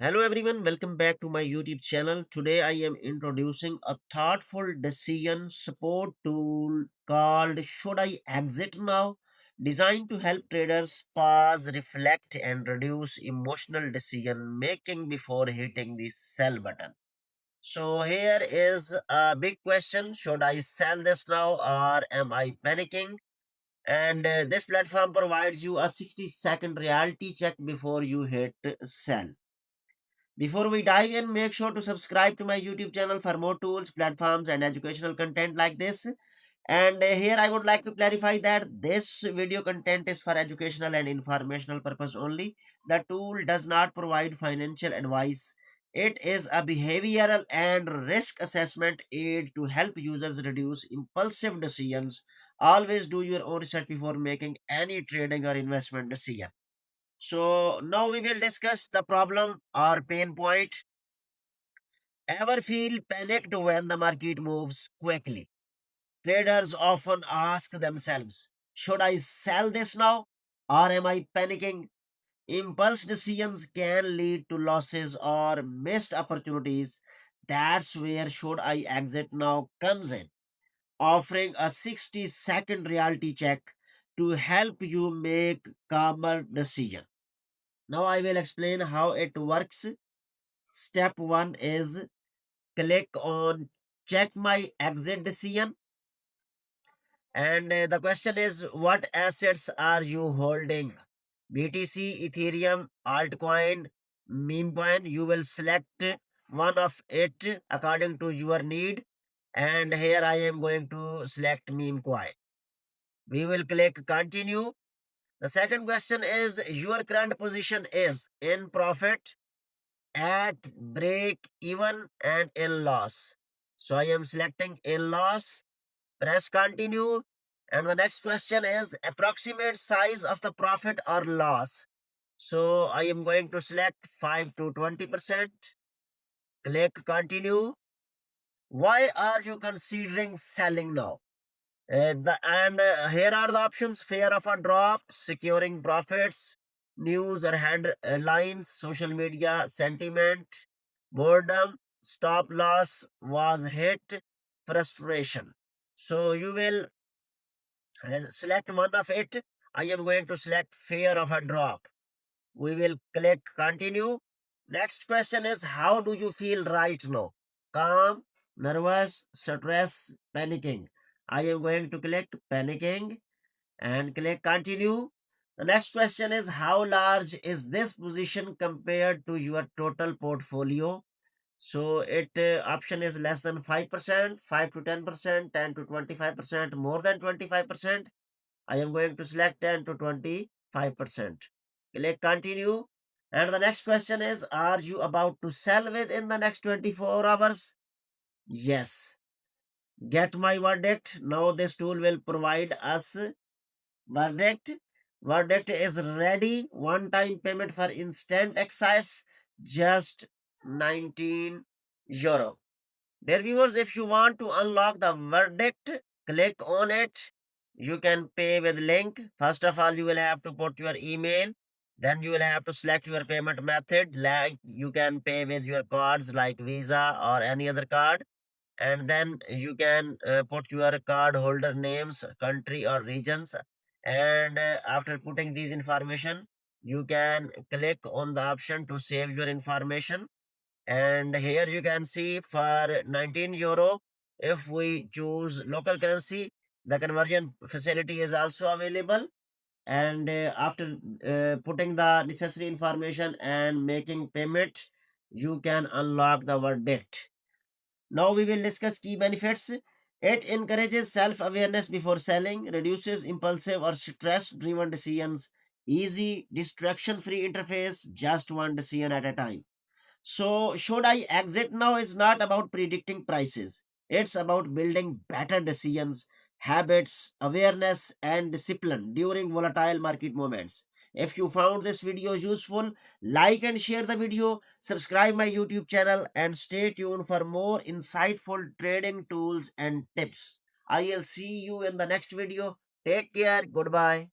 Hello everyone, welcome back to my YouTube channel. Today I am introducing a thoughtful decision support tool called Should I Exit Now? Designed to help traders pause, reflect, and reduce emotional decision making before hitting the sell button. So here is a big question. Should I sell this now or am I panicking? And this platform provides you a 60-second reality check before you hit sell. Before we dive in, make sure to subscribe to my YouTube channel for more tools, platforms, and educational content like this. And here I would like to clarify that this video content is for educational and informational purpose only. The tool does not provide financial advice. It is a behavioral and risk assessment aid to help users reduce impulsive decisions. Always do your own research before making any trading or investment decision. So now we will discuss the problem or pain point. Ever feel panicked when the market moves quickly? Traders often ask themselves, should I sell this now or am I panicking? Impulse decisions can lead to losses or missed opportunities. That's where should I exit now comes in, offering a 60-second reality check to help you make calmer decision. Now I will explain how it works. Step 1 is click on check my exit decision. And the question is, what assets are you holding? BTC, Ethereum, altcoin, meme coin. You will select one of it according to your need. And here I am going to select meme coin. We will click continue. The second question is, your current position is in profit, at break even, and in loss. So I am selecting in loss. Press continue. And the next question is approximate size of the profit or loss. So I am going to select 5 to 20%. Click continue. Why are you considering selling now? Here are the options: fear of a drop, securing profits, news or headlines, social media sentiment, boredom, stop loss was hit, frustration. So you will select one of it. I am going to select fear of a drop. We will click continue. Next question is, how do you feel right now? Calm, nervous, stress, panicking. I am going to click panicking and click continue. The next question is, how large is this position compared to your total portfolio? So it option is less than 5%, 5 to 10%, 10 to 25%, more than 25%. I am going to select 10 to 25%. Click continue. And the next question is, are you about to sell within the next 24 hours? Yes. Get my verdict. Now this tool will provide us verdict. Verdict is ready. One-time payment for instant access, just 19 euro. Dear viewers, if you want to unlock the verdict, click on it. You can pay with link. First of all, you will have to put your email. Then you will have to select your payment method. Like you can pay with your cards like Visa or any other card. And then you can put your card holder names, country or regions. And after putting these information, you can click on the option to save your information. And here you can see for 19 euro, if we choose local currency, the conversion facility is also available. And after putting the necessary information and making payment, you can unlock the verdict. Now we will discuss key benefits. It encourages self-awareness before selling, reduces impulsive or stress-driven decisions, easy distraction-free interface, just one decision at a time. So, should I exit now is not about predicting prices. It's about building better decisions, habits, awareness, and discipline during volatile market moments. If you found this video useful, like and share the video, subscribe my YouTube channel, and stay tuned for more insightful trading tools and tips. I will see you in the next video. Take care. Goodbye.